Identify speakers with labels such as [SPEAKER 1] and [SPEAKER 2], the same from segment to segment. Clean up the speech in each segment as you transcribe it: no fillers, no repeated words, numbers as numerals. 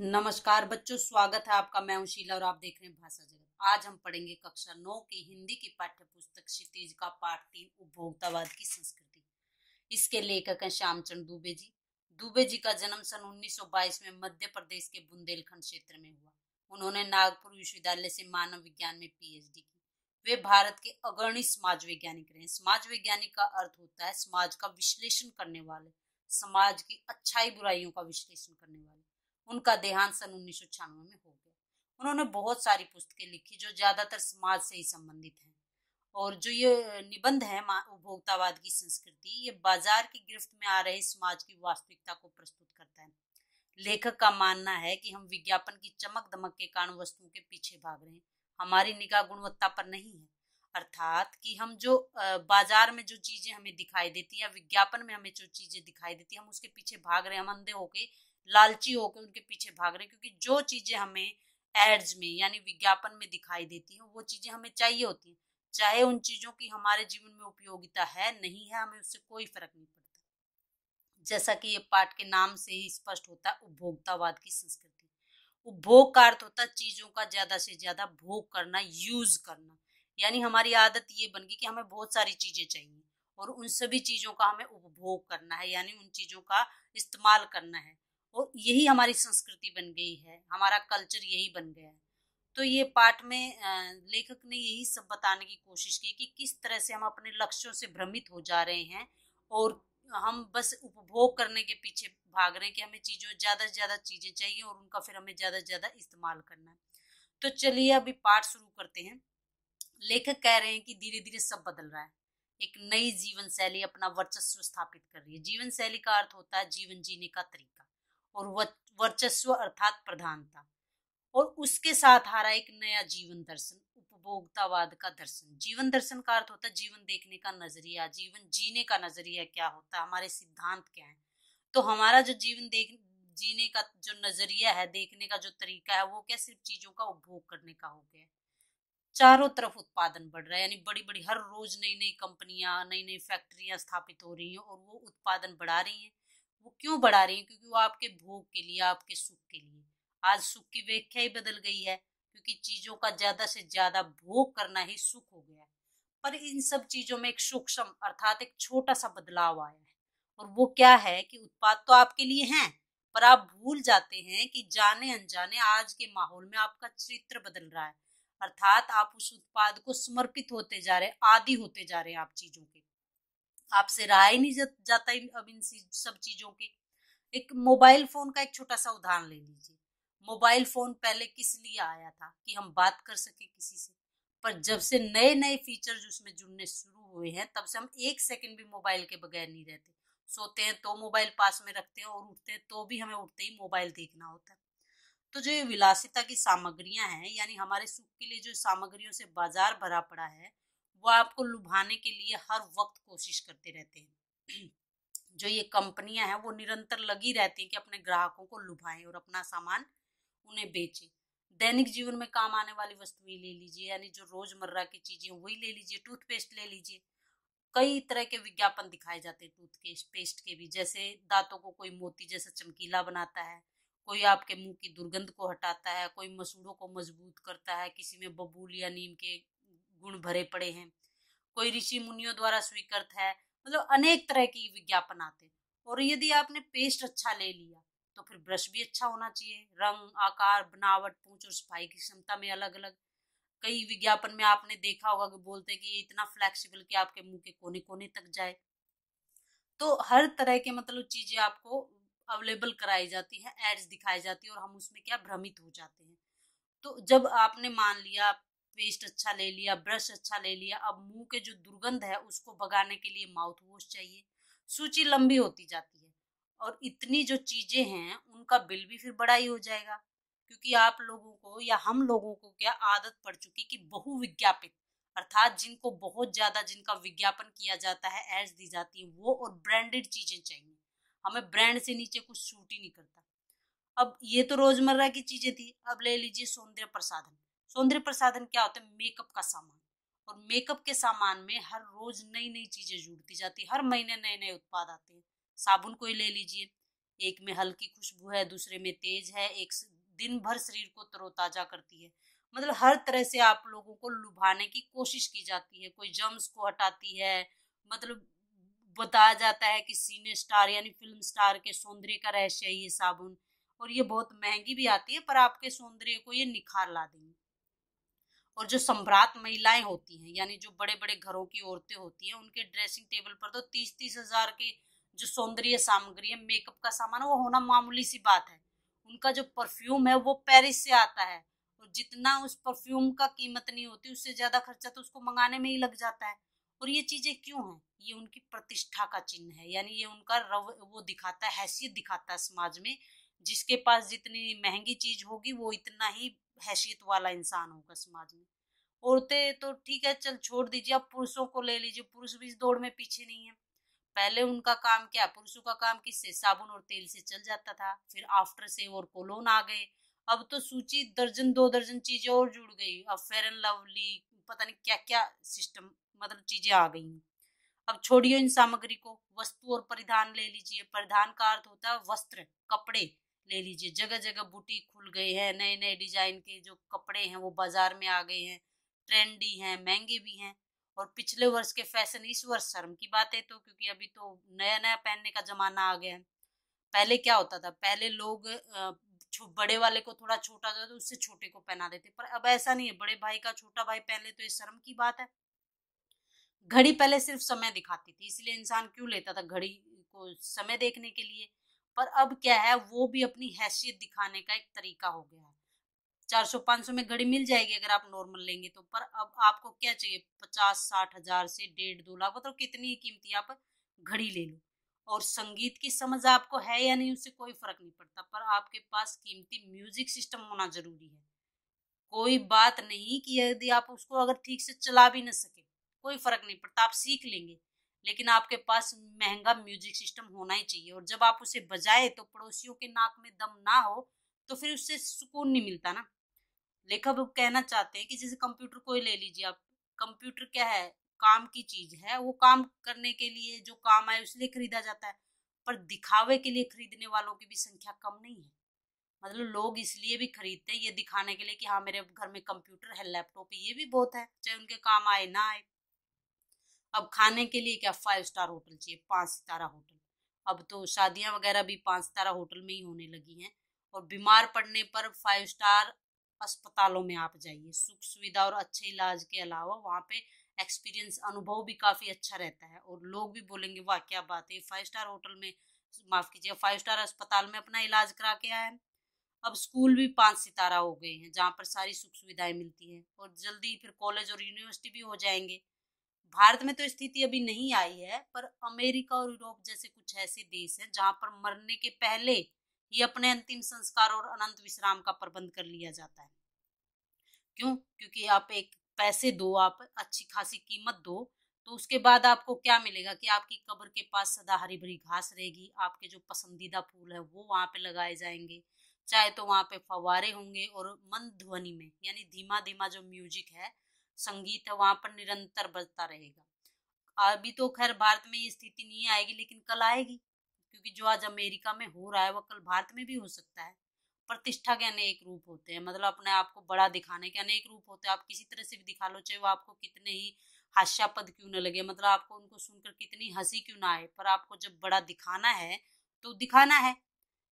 [SPEAKER 1] नमस्कार बच्चों, स्वागत है आपका। मैं हूं शीला और आप देख रहे हैं भाषा जगत। आज हम पढ़ेंगे कक्षा 9 की हिंदी की पाठ्य पुस्तक क्षितिज का पाठ 3 उपभोक्तावाद की संस्कृति। इसके लेखक हैं श्यामचंद्र दुबे जी। दुबे जी का जन्म सन 1922 में मध्य प्रदेश के बुंदेलखंड क्षेत्र में हुआ। उन्होंने नागपुर विश्वविद्यालय से मानव विज्ञान में पीएचडी की। वे भारत के अग्रणी समाज वैज्ञानिक रहे। समाज वैज्ञानिक का अर्थ होता है समाज का विश्लेषण करने वाले, समाज की अच्छाई बुराइयों का विश्लेषण करने वाले। उनका देहांत सन 1996 में हो गया। उन्होंने बहुत सारी पुस्तकें लिखी जो ज्यादातर समाज से ही संबंधित हैं। और जो ये निबंध है उपभोक्तावाद की संस्कृति, ये बाजार की गिरफ्त में आ रहे समाज की वास्तविकता को प्रस्तुत करता है। लेखक का मानना है कि हम विज्ञापन की चमक दमक के कारण वस्तुओं के पीछे भाग रहे हैं, हमारी निगाह गुणवत्ता पर नहीं है। अर्थात कि हम जो बाजार में जो चीजें हमें दिखाई देती है या विज्ञापन में हमें जो चीजें दिखाई देती है, हम उसके पीछे भाग रहे हैं। हम अंधे होके, लालची होकर उनके पीछे भाग रहे हैं, क्योंकि जो चीजें हमें एड्स में यानी विज्ञापन में दिखाई देती हैं वो चीजें हमें चाहिए होती हैं। चाहे उन चीजों की हमारे जीवन में उपयोगिता है नहीं है, हमें उससे कोई फर्क नहीं पड़ता। जैसा कि ये पाठ के नाम से ही स्पष्ट होता है, उपभोक्तावाद की संस्कृति। उपभोग का अर्थ होता है चीजों का ज्यादा से ज्यादा भोग करना, यूज करना। यानी हमारी आदत ये बन गई कि हमें बहुत सारी चीजें चाहिए और उन सभी चीजों का हमें उपभोग करना है, यानी उन चीजों का इस्तेमाल करना है। और यही हमारी संस्कृति बन गई है, हमारा कल्चर यही बन गया है। तो ये पाठ में लेखक ने यही सब बताने की कोशिश की कि किस तरह से हम अपने लक्ष्यों से भ्रमित हो जा रहे हैं और हम बस उपभोग करने के पीछे भाग रहे हैं कि हमें चीजों ज्यादा से ज्यादा चीजें चाहिए और उनका फिर हमें ज्यादा से ज्यादा इस्तेमाल करना है। तो चलिए अभी पाठ शुरू करते हैं। लेखक कह रहे हैं कि धीरे धीरे सब बदल रहा है। एक नई जीवन शैली अपना वर्चस्व स्थापित कर रही है। जीवन शैली का अर्थ होता है जीवन जीने का तरीका, और वर्चस्व अर्थात प्रधानता। और उसके साथ आ रहा एक नया जीवन दर्शन, उपभोक्तावाद का दर्शन। जीवन दर्शन का अर्थ होता है जीवन देखने का नजरिया, जीवन जीने का नजरिया क्या होता है, हमारे सिद्धांत क्या है। तो हमारा जो जीवन देख जीने का जो नजरिया है, देखने का जो तरीका है, वो क्या सिर्फ चीजों का उपभोग करने का हो गया है। चारों तरफ उत्पादन बढ़ रहा है, यानी बड़ी बड़ी हर रोज नई नई कंपनियां, नई नई फैक्ट्रियां स्थापित हो रही हैं और वो उत्पादन बढ़ा रही हैं। वो क्यों बढ़ा रही हैं? क्योंकि वो आपके भोग के लिए, आपके सुख के लिए। आज सुख की व्याख्या ही बदल गई है, क्योंकि चीजों का ज्यादा से ज्यादा भोग करना ही सुख हो गया है। पर इन सब चीजों में एक सूक्ष्म अर्थात एक छोटा सा बदलाव आया है। और वो क्या है कि उत्पाद तो आपके लिए हैं, पर आप भूल जाते हैं कि जाने अनजाने आज के माहौल में आपका चरित्र बदल रहा है। अर्थात आप उस उत्पाद को समर्पित होते जा रहे हैं, आदी होते जा रहे हैं आप चीजों के। आपसे रहा ही नहीं जाता अब इन सब चीजों के। एक मोबाइल फोन का एक छोटा सा उदाहरण ले लीजिए। मोबाइल फोन पहले किस लिए आया था? कि हम बात कर सके किसी से। पर जब से नए नए फीचर उसमें जुड़ने शुरू हुए हैं, तब से हम एक सेकंड भी मोबाइल के बगैर नहीं रहते। सोते हैं तो मोबाइल पास में रखते हैं और उठते हैं तो भी हमें उठते ही मोबाइल देखना होता है। तो जो ये विलासिता की सामग्रियां हैं, यानी हमारे सुख के लिए जो सामग्रियों से बाजार भरा पड़ा है, वो आपको लुभाने के लिए हर वक्त कोशिश करते रहते हैं। जो ये कंपनियां हैं वो निरंतर लगी रहती हैं कि अपने ग्राहकों को लुभाएं और अपना सामान उन्हें बेचें। दैनिक जीवन में काम आने वाली वस्तुएं ले लीजिए, यानी जो रोजमर्रा की चीजें वही ले लीजिए। टूथपेस्ट ले लीजिए, कई तरह के विज्ञापन दिखाए जाते हैं टूथपेस्ट पेस्ट के भी। जैसे दांतों को कोई मोती जैसा चमकीला बनाता है, कोई आपके मुंह की दुर्गंध को हटाता है, कोई मसूड़ों को मजबूत करता है, किसी में बबूल या नीम के गुण भरे पड़े हैं, कोई ऋषि मुनियों द्वारा स्वीकृत है। मतलब अनेक तरह की विज्ञापन आते हैं। और यदि आपने पेस्ट अच्छा ले लिया तो फिर ब्रश भी अच्छा होना चाहिए। रंग, आकार, बनावट, पूंछ और सफाई की क्षमता में अलग अलग। कई विज्ञापन में आपने देखा होगा कि बोलते हैं कि ये इतना फ्लेक्सिबल कि आपके मुंह के कोने कोने तक जाए। तो हर तरह के मतलब चीजें आपको अवेलेबल कराई जाती है, एड्स दिखाई जाती है और हम उसमें क्या भ्रमित हो जाते हैं। तो जब आपने मान लिया पेस्ट अच्छा ले लिया, ब्रश अच्छा ले लिया, अब मुंह के जो दुर्गंध है उसको भगाने के लिए माउथ वॉश चाहिए। सूची लंबी होती जाती है और इतनी जो चीजें हैं उनका बिल भी फिर बड़ा ही हो जाएगा। क्योंकि आप लोगों को या हम लोगों को क्या आदत पड़ चुकी कि बहुविज्ञापित अर्थात जिनको बहुत ज्यादा, जिनका विज्ञापन किया जाता है, एड्स दी जाती है, वो और ब्रांडेड चीजें चाहिए। हमें ब्रांड से नीचे कुछ सूट ही नहीं करता। अब ये तो रोजमर्रा की चीजें थी। अब ले लीजिए सौंदर्य प्रसाधन। सौंदर्य प्रसाधन क्या होता है? मेकअप का सामान। और मेकअप के सामान में हर रोज नई नई चीजें जुड़ती जाती, हर महीने नए नए उत्पाद आते हैं। साबुन को ही ले लीजिए, एक में हल्की खुशबू है, दूसरे में तेज है, एक दिन भर शरीर को तरोताजा करती है। मतलब हर तरह से आप लोगों को लुभाने की कोशिश की जाती है, कोई जर्म्स को हटाती है। मतलब बताया जाता है कि सिने स्टार यानी फिल्म स्टार के सौंदर्य का रहस्य है ये साबुन, और ये बहुत महंगी भी आती है, पर आपके सौंदर्य को ये निखार ला देंगी। और जो सम्राट महिलाएं होती हैं, यानी जो बड़े बड़े घरों की औरतें होती हैं, उनके ड्रेसिंग टेबल पर तो 30-30 हजार के जो सौंदर्य सामग्री है, मेकअप का सामान, वो होना मामूली सी बात है। उनका जो परफ्यूम है वो पेरिस से आता है, और जितना उस परफ्यूम का कीमत नहीं होती, उससे ज्यादा खर्चा तो उसको मंगाने में ही लग जाता है। और ये चीजें क्यों हैं? ये उनकी प्रतिष्ठा का चिन्ह है, यानी ये उनका वो दिखाता है, हैसियत दिखाता है समाज में। जिसके पास जितनी महंगी चीज होगी, वो इतना ही हैसियत वाला इंसान होगा समाज में। औरतें तो ठीक है, चल छोड़ दीजिए, अब पुरुषों को ले लीजिए, पुरुष भी इस दौड़ में पीछे नहीं है। पहले उनका काम क्या, पुरुषों का काम किससे, साबुन और तेल से चल जाता था। फिर आफ्टर सेव और कोलोन आ गए। अब तो सूची दर्जन 2 दर्जन चीजें और जुड़ गई। अब फेयर एंड लवली, पता नहीं क्या क्या सिस्टम, मतलब चीजें आ गई। अब छोड़िए इन सामग्री को, वस्तु और परिधान ले लीजिए। परिधान का अर्थ होता है वस्त्र, कपड़े। ले लीजिए, जगह जगह बुटीक खुल गए हैं, नए नए डिजाइन के जो कपड़े हैं वो बाजार में आ गए हैं, ट्रेंडी हैं, महंगे भी हैं। और पिछले वर्ष के फैशन इस वर्ष शर्म की बात है, तो क्योंकि अभी तो नया नया पहनने का जमाना आ गया है। पहले क्या होता था, पहले लोग बड़े वाले को थोड़ा छोटा था तो उससे छोटे को पहना देते, पर अब ऐसा नहीं है। बड़े भाई का छोटा भाई पहन ले तो ये शर्म की बात है। घड़ी पहले सिर्फ समय दिखाती थी, इसलिए इंसान क्यों लेता था घड़ी को, समय देखने के लिए। पर अब क्या है, वो भी अपनी हैसियत दिखाने का एक तरीका हो गया है। 400-500 में घड़ी मिल जाएगी अगर आप नॉर्मल लेंगे तो, पर अब आपको क्या चाहिए, 50-60 हजार से 1.5-2 लाख, मतलब कितनी कीमती आप घड़ी ले लो। और संगीत की समझ आपको है या नहीं, उससे कोई फर्क नहीं पड़ता, पर आपके पास कीमती म्यूजिक सिस्टम होना जरूरी है। कोई बात नहीं कि यदि आप उसको अगर ठीक से चला भी न सके, कोई फर्क नहीं पड़ता, आप सीख लेंगे। लेकिन आपके पास महंगा म्यूजिक सिस्टम होना ही चाहिए। और जब आप उसे बजाए तो पड़ोसियों के नाक में दम ना हो, तो फिर उससे सुकून नहीं मिलता ना। लेखक अब कहना चाहते हैं कि जैसे कंप्यूटर को ही ले लीजिए आप। कंप्यूटर क्या है, काम की चीज है, वो काम करने के लिए जो काम आए उसलिए खरीदा जाता है। पर दिखावे के लिए खरीदने वालों की भी संख्या कम नहीं है। मतलब लोग इसलिए भी खरीदते हैं ये दिखाने के लिए कि हाँ मेरे घर में कंप्यूटर है, लैपटॉप है, ये भी बहुत है, चाहे उनके काम आए ना आए। अब खाने के लिए क्या, 5 स्टार होटल चाहिए, 5 सितारा होटल। अब तो शादियां वगैरह भी 5 सितारा होटल में ही होने लगी हैं। और बीमार पड़ने पर 5 स्टार अस्पतालों में आप जाइए, सुख सुविधा और अच्छे इलाज के अलावा वहाँ पे एक्सपीरियंस, अनुभव भी काफी अच्छा रहता है। और लोग भी बोलेंगे वाह क्या बात है, 5 स्टार होटल में, माफ कीजिए, 5 स्टार अस्पताल में अपना इलाज करा के आए हैं। अब स्कूल भी 5 सितारा हो गए हैं, जहाँ पर सारी सुख सुविधाएं मिलती हैं। और जल्दी फिर कॉलेज और यूनिवर्सिटी भी हो जाएंगे। भारत में तो स्थिति अभी नहीं आई है, पर अमेरिका और यूरोप जैसे कुछ ऐसे देश हैं जहां पर मरने के पहले ही अपने अंतिम संस्कार और अनंत विश्राम का प्रबंध कर लिया जाता है। क्यों? क्योंकि आप एक पैसे दो, आप अच्छी खासी कीमत दो, तो उसके बाद आपको क्या मिलेगा कि आपकी कब्र के पास सदा हरी भरी घास रहेगी, आपके जो पसंदीदा फूल है वो वहां पे लगाए जाएंगे, चाहे तो वहां पे फव्वारे होंगे, और मंद ध्वनि में, यानी धीमा धीमा जो म्यूजिक है, संगीत है, वहां पर निरंतर बजता रहेगा। अभी तो खैर भारत में ये स्थिति नहीं आएगी, लेकिन कल आएगी। क्योंकि जो आज अमेरिका में हो रहा है वो कल भारत में भी हो सकता है। प्रतिष्ठा के अनेक रूप होते हैं, मतलब अपने आप को बड़ा दिखाने के अनेक रूप होते हैं। आप किसी तरह से भी दिखा लो, चाहे वो आपको कितने ही हास्यास्पद क्यों न लगे, मतलब आपको उनको सुनकर कितनी हंसी क्यों ना आए, पर आपको जब बड़ा दिखाना है तो दिखाना है।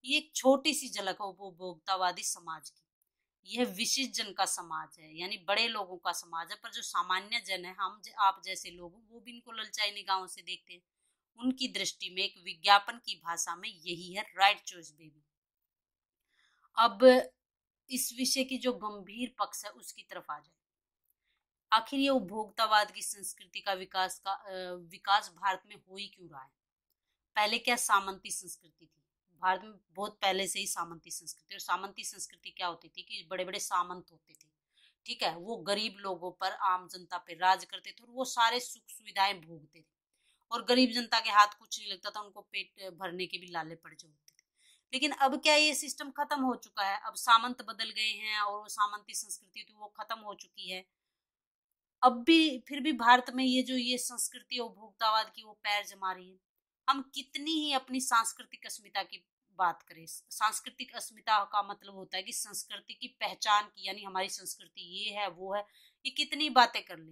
[SPEAKER 1] ये एक छोटी सी झलक है उपभोक्तावादी समाज की। यह विशिष्ट जन का समाज है, यानी बड़े लोगों का समाज है। पर जो सामान्य जन है, आप जैसे लोग, वो भी इनको ललचाई निगाहों से देखते हैं। उनकी दृष्टि में एक विज्ञापन की भाषा में यही है राइट चॉइस बेबी। अब इस विषय की जो गंभीर पक्ष है उसकी तरफ आ जाए। आखिर ये उपभोक्तावाद की संस्कृति का विकास भारत में हो ही क्यों रहा है? पहले क्या सामंती संस्कृति थी भारत में, बहुत पहले से ही सामंती संस्कृति। और सामंती संस्कृति क्या होती थी कि बड़े बड़े सामंत होते थे, ठीक है, वो गरीब लोगों पर, आम जनता पर राज करते थे, और वो सारे सुख सुविधाएं भोगते थे। और गरीब जनता के हाथ कुछ नहीं लगता था, उनको पेट भरने के भी लाले पड़ जाते थे। लेकिन अब क्या, ये सिस्टम खत्म हो चुका है। अब सामंत बदल गए हैं, और वो सामंती संस्कृति थी वो खत्म हो चुकी है। अब भी फिर भी भारत में ये संस्कृति उपभोक्तावाद की वो पैर जमा रही है। हम कितनी ही अपनी सांस्कृतिक अस्मिता की बात करें, सांस्कृतिक अस्मिता का मतलब होता है कि संस्कृति की पहचान की, यानी हमारी संस्कृति ये है वो है, ये कितनी बातें कर ले,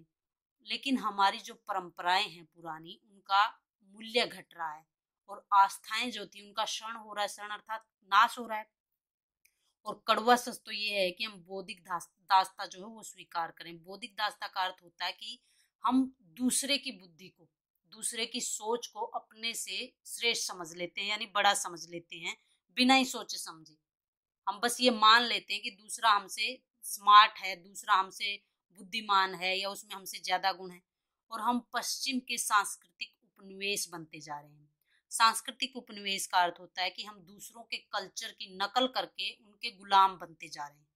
[SPEAKER 1] लेकिन हमारी जो परंपराएं हैं पुरानी, उनका मूल्य घट रहा है और आस्थाएं जो थी उनका क्षरण हो रहा है, क्षरण अर्थात नाश हो रहा है। और कड़वा सच तो ये है कि हम बौद्धिक दासता जो है वो स्वीकार करें। बौद्धिक दासता का अर्थ होता है कि हम दूसरे की बुद्धि को, दूसरे की सोच को अपने से श्रेष्ठ समझ लेते हैं, यानी बड़ा समझ लेते हैं बिना ही सोचे समझे। हम बस ये मान लेते हैं कि दूसरा हमसे स्मार्ट है, दूसरा हमसे बुद्धिमान है, या उसमें हमसे ज्यादा गुण है, और हम पश्चिम के सांस्कृतिक उपनिवेश बनते जा रहे हैं। सांस्कृतिक उपनिवेश का अर्थ होता है कि हम दूसरों के कल्चर की नकल करके उनके गुलाम बनते जा रहे हैं।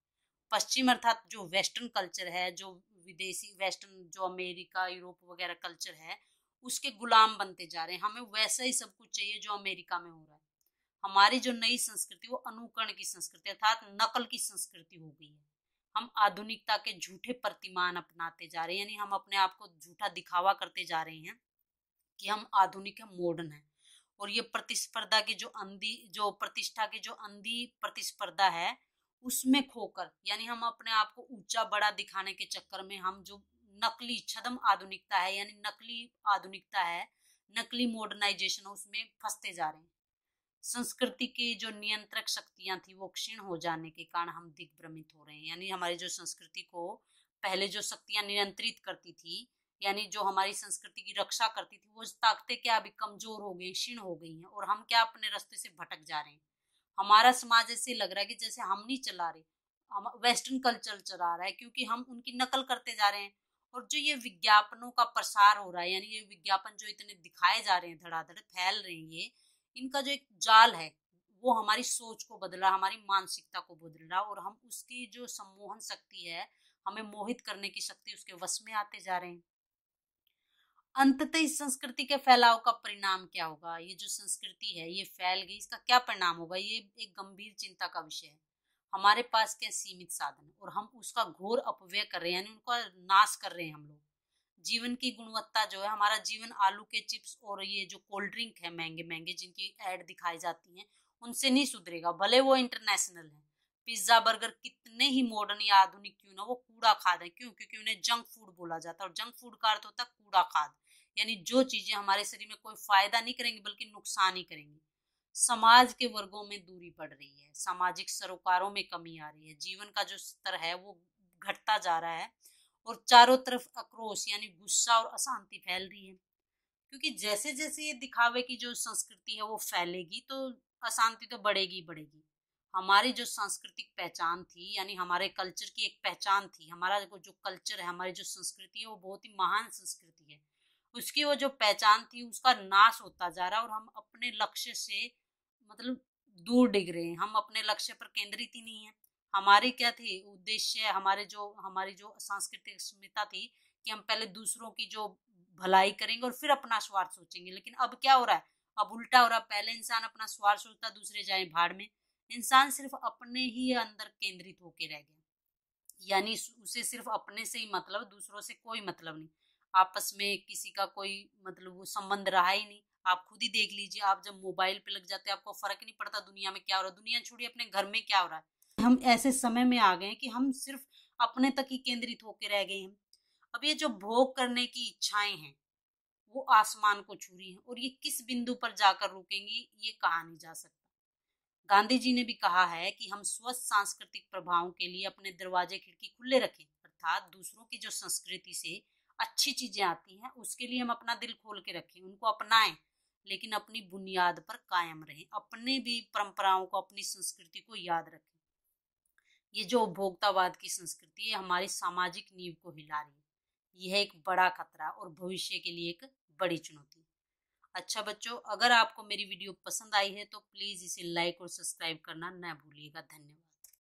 [SPEAKER 1] पश्चिम अर्थात जो वेस्टर्न कल्चर है, जो विदेशी वेस्टर्न, जो अमेरिका यूरोप वगैरह कल्चर है, उसके गुलाम बनते जा रहे हैं। हमें वैसा ही सब कुछ चाहिए जो अमेरिका में हो रहा है। हमारी जो नई संस्कृति वो अनुकरण की संस्कृति अर्थात नकल की संस्कृति हो गई है। हम आधुनिकता के झूठे प्रतिमान अपनाते जा रहे हैं, यानी हम अपने आप को झूठा दिखावा करते जा रहे हैं कि हम आधुनिक है, मॉडर्न है। और ये प्रतिस्पर्धा की जो अंधी, जो प्रतिष्ठा की जो अंधी प्रतिस्पर्धा है, उसमें खोकर, यानी हम अपने आप को ऊंचा बड़ा दिखाने के चक्कर में हम जो नकली छद्म आधुनिकता है, यानी नकली आधुनिकता है, नकली मॉडर्नाइजेशन है, उसमें फंसते जा रहे हैं। संस्कृति की जो नियंत्रक शक्तियां थी वो क्षीण हो जाने के कारण हम दिग्भ्रमित हो रहे हैं। यानी हमारी जो संस्कृति को पहले जो शक्तियां नियंत्रित करती थी, यानी जो हमारी संस्कृति की रक्षा करती थी, वो ताकतें क्या अभी कमजोर हो गई, क्षीण हो गई हैं, और हम क्या अपने रास्ते से भटक जा रहे हैं। हमारा समाज ऐसे लग रहा है कि जैसे हम नहीं चला रहे, हम वेस्टर्न कल्चर चला रहा है, क्योंकि हम उनकी नकल करते जा रहे हैं। और जो ये विज्ञापनों का प्रसार हो रहा है, यानी ये विज्ञापन जो इतने दिखाए जा रहे हैं, धड़ाधड़ फैल रहे हैं, ये इनका जो एक जाल है वो हमारी सोच को बदल रहा, हमारी मानसिकता को बदल रहा, और हम उसकी जो सम्मोहन शक्ति है, हमें मोहित करने की शक्ति, उसके वश में आते जा रहे हैं। अंततः इस संस्कृति के फैलाव का परिणाम क्या होगा? ये जो संस्कृति है ये फैल गई, इसका क्या परिणाम होगा? ये एक गंभीर चिंता का विषय है। हमारे पास क्या सीमित साधन है और हम उसका घोर अपव्यय कर रहे हैं, यानी उनका नाश कर रहे हैं हम लोग। जीवन की गुणवत्ता जो है, हमारा जीवन आलू के चिप्स और ये जो कोल्ड ड्रिंक है महंगे महंगे जिनकी ऐड दिखाई जाती है, उनसे नहीं सुधरेगा, भले वो इंटरनेशनल है। पिज्जा बर्गर कितने ही मॉडर्न या आधुनिक क्यों ना, वो कूड़ा खाद है। क्यों? क्योंकि उन्हें जंक फूड बोला जाता है, और जंक फूड का अर्थ होता है कूड़ा खाद, यानी जो चीजें हमारे शरीर में कोई फायदा नहीं करेंगी बल्कि नुकसान ही करेंगी। समाज के वर्गों में दूरी बढ़ रही है, सामाजिक सरोकारों में कमी आ रही है, जीवन का जो स्तर है वो घटता जा रहा है, और चारों तरफ आक्रोश यानी गुस्सा और अशांति फैल रही है। क्योंकि जैसे जैसे ये दिखावे की जो संस्कृति है वो फैलेगी, तो अशांति तो बढ़ेगी ही बढ़ेगी। हमारी जो सांस्कृतिक पहचान थी, यानी हमारे कल्चर की एक पहचान थी, हमारा जो कल्चर है, हमारी जो संस्कृति है, वो बहुत ही महान संस्कृति है। उसकी वो जो पहचान थी उसका नाश होता जा रहा है, और हम अपने लक्ष्य से मतलब दूर डिग रहे हैं। हम अपने लक्ष्य पर केंद्रित ही नहीं है। हमारी क्या थी उद्देश्य, हमारी जो सांस्कृतिक अस्मिता थी कि हम पहले दूसरों की जो भलाई करेंगे और फिर अपना स्वार्थ सोचेंगे। लेकिन अब क्या हो रहा है? अब उल्टा हो रहा है। पहले इंसान अपना स्वार्थ सोचता, दूसरे जाए भाड़ में। इंसान सिर्फ अपने ही अंदर केंद्रित होके रह गया, यानी उसे सिर्फ अपने से ही मतलब, दूसरों से कोई मतलब नहीं। आपस में किसी का कोई मतलब वो संबंध रहा ही नहीं। आप खुद ही देख लीजिए, आप जब मोबाइल पे लग जाते हैं आपको फर्क नहीं पड़ता दुनिया में क्या हो रहा है, दुनिया छोड़िए अपने घर में क्या हो रहा है। हम ऐसे समय में आ गए हैं कि हम सिर्फ अपने तक ही केंद्रित होके रह गए हैं। अब ये जो भोग करने की इच्छाएं हैं वो आसमान को छू रही हैं, और ये किस बिंदु पर जाकर रुकेंगी ये कहा नहीं जा सकता। गांधी जी ने भी कहा है कि हम स्वस्थ सांस्कृतिक प्रभावों के लिए अपने दरवाजे खिड़की खुले रखें, अर्थात दूसरों की जो संस्कृति से अच्छी चीजें आती हैं उसके लिए हम अपना दिल खोल के रखें, उनको अपनाएं, लेकिन अपनी बुनियाद पर कायम रहें, अपने भी परंपराओं को, अपनी संस्कृति को याद रखें। ये जो उपभोक्तावाद की संस्कृति है हमारी सामाजिक नींव को हिला रही है। यह एक बड़ा खतरा और भविष्य के लिए एक बड़ी चुनौती। अच्छा बच्चों, अगर आपको मेरी वीडियो पसंद आई है तो प्लीज़ इसे लाइक और सब्सक्राइब करना न भूलिएगा। धन्यवाद।